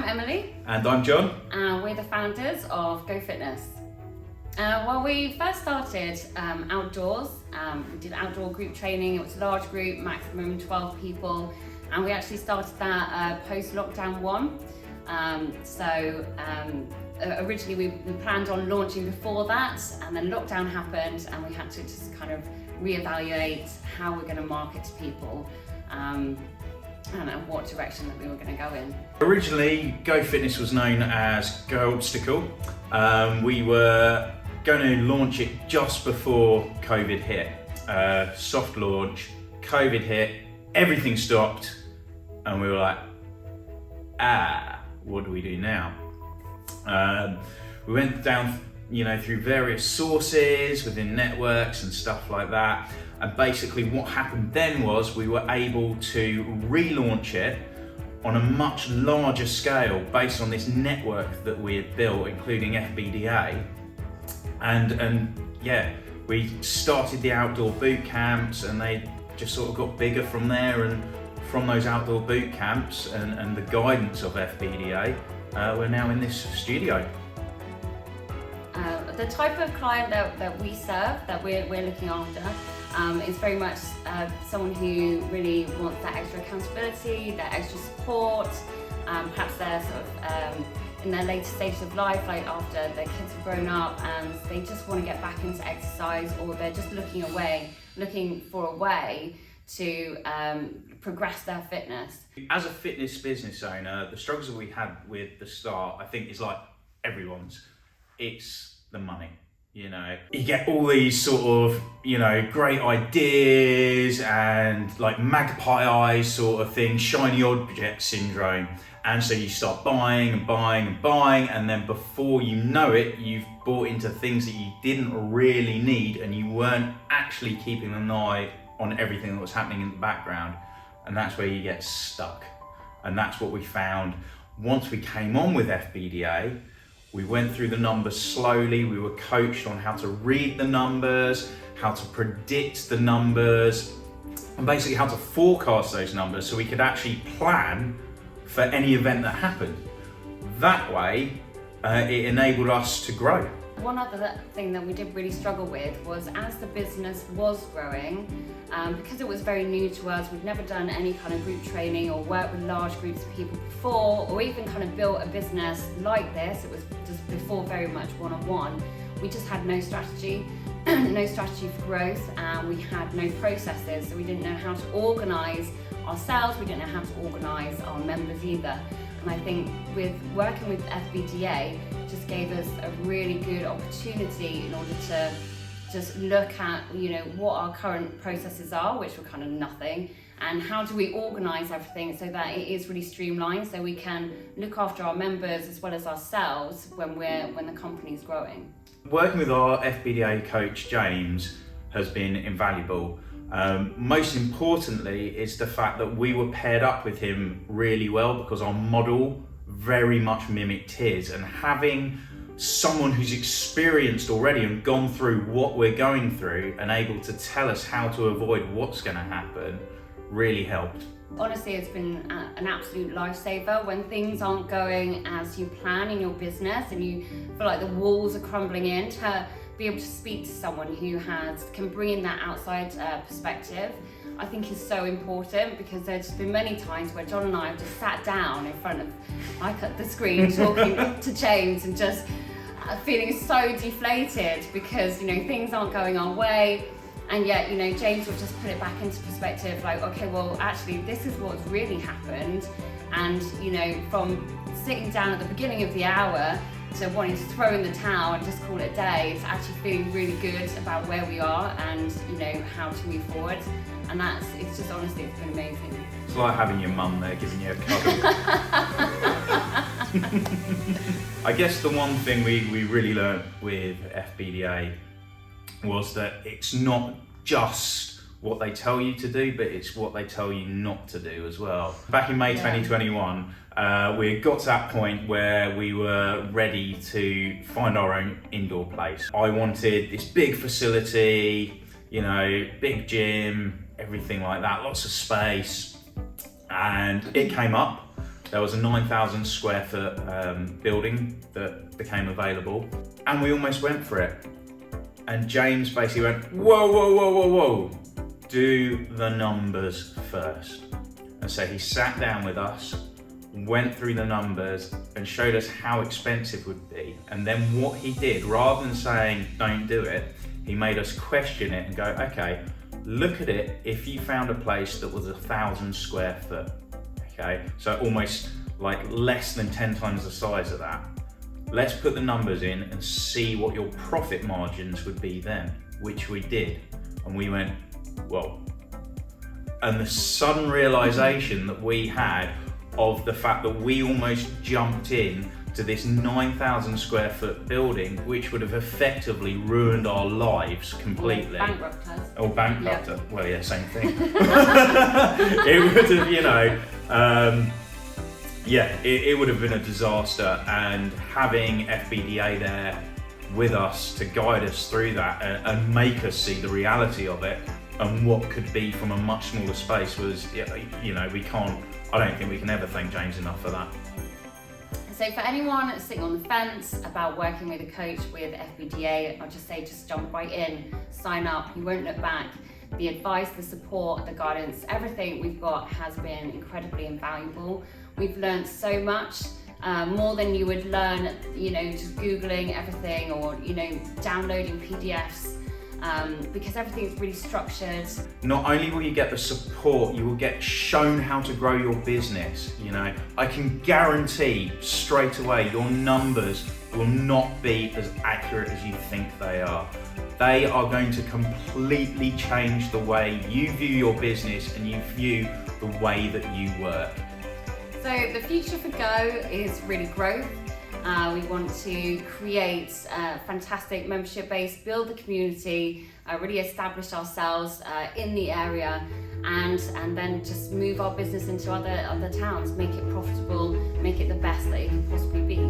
I'm Emily. And I'm John. And we're the founders of Go Fitness. Well, we first started outdoors. We did outdoor group training. It was a large group, maximum 12 people. And we actually started that post-lockdown one. Originally we planned on launching before that, and then lockdown happened and we had to just kind of reevaluate how we're going to market to people and what direction that we were going to go in. Originally, Go Fitness was known as Go Obstacle. We were going to launch it just before COVID hit. Soft launch, COVID hit, everything stopped, and we were like, what do we do now? We went down, through various sources within networks and stuff like that. And basically what happened then was we were able to relaunch it on a much larger scale based on this network that we had built, including FBDA. And we started the outdoor boot camps, and they just sort of got bigger from there. And from those outdoor boot camps and the guidance of FBDA, we're now in this studio. The type of client that we serve, that we're looking after, is very much someone who really wants that extra accountability, that extra support. Perhaps they're sort of in their later stages of life, like after their kids have grown up, and they just want to get back into exercise, or they're just looking for a way to progress their fitness. As a fitness business owner, the struggles that we had with the start, I think, is like everyone's. It's the money. You get all these sort of, great ideas and like magpie eyes sort of thing, shiny object syndrome. And so you start buying and buying and buying, and then before you know it, you've bought into things that you didn't really need, and you weren't actually keeping an eye on everything that was happening in the background. And that's where you get stuck. And that's what we found once we came on with FBDA. We went through the numbers slowly. We were coached on how to read the numbers, how to predict the numbers, and basically how to forecast those numbers so we could actually plan for any event that happened. That way, it enabled us to grow. One other thing that we did really struggle with was, as the business was growing, because it was very new to us, we'd never done any kind of group training or worked with large groups of people before, or even kind of built a business like this. It was just before very much one-on-one. We just had no strategy, no strategy for growth, and we had no processes, so we didn't know how to organise ourselves, we didn't know how to organise our members either. And I think with working with FBDA just gave us a really good opportunity in order to just look at, what our current processes are, which were kind of nothing, and how do we organise everything so that it is really streamlined, so we can look after our members as well as ourselves when the company's growing. Working with our FBDA coach, James, has been invaluable. Most importantly is the fact that we were paired up with him really well, because our model very much mimicked his, and having someone who's experienced already and gone through what we're going through and able to tell us how to avoid what's going to happen really helped. Honestly, it's been an absolute lifesaver when things aren't going as you plan in your business and you feel like the walls are crumbling in. To be able to speak to someone who can bring in that outside perspective, I think is so important, because there's been many times where John and I have just sat down in front of the screen talking to James and just feeling so deflated because things aren't going our way. And yet, James will just put it back into perspective, like, okay, well, actually, this is what's really happened. And, from sitting down at the beginning of the hour to wanting to throw in the towel and just call it a day, to actually feeling really good about where we are and, how to move forward. And it's just, honestly, it's been amazing. It's like having your mum there giving you a cuddle. I guess the one thing we really learned with FBDA was that it's not just what they tell you to do, but it's what they tell you not to do as well. Back in May 2021, we got to that point where we were ready to find our own indoor place. I wanted this big facility, big gym, everything like that, lots of space. And it came up, there was a 9,000 square foot building that became available, and we almost went for it. And James basically went, whoa, whoa, whoa, whoa, whoa, do the numbers first. And so he sat down with us, went through the numbers and showed us how expensive it would be. And then what he did, rather than saying, don't do it, he made us question it and go, okay, look at it if you found a place that was 1,000 square foot, okay? So almost like less than 10 times the size of that. Let's put the numbers in and see what your profit margins would be then, which we did. And we went, whoa. And the sudden realization that we had of the fact that we almost jumped in to this 9,000 square foot building, which would have effectively ruined our lives completely. Bankrupt us. Or bankrupt us. Well, yeah, same thing. It would have, you know, it would have been a disaster, and having FBDA there with us to guide us through that and make us see the reality of it and what could be from a much smaller space was, you know, I don't think we can ever thank James enough for that. So for anyone sitting on the fence about working with a coach with FBDA, I'll just say, just jump right in, sign up, you won't look back. The advice, the support, the guidance, everything we've got has been incredibly invaluable. We've learned so much, more than you would learn, you know, just Googling everything or, you know, downloading PDFs, because everything is really structured. Not only will you get the support, you will get shown how to grow your business. You know, I can guarantee straight away your numbers will not be as accurate as you think they are. They are going to completely change the way you view your business and you view the way that you work. So the future for Go is really growth. We want to create a fantastic membership base, build the community, really establish ourselves in the area, and then just move our business into other towns, make it profitable, make it the best that it can possibly be.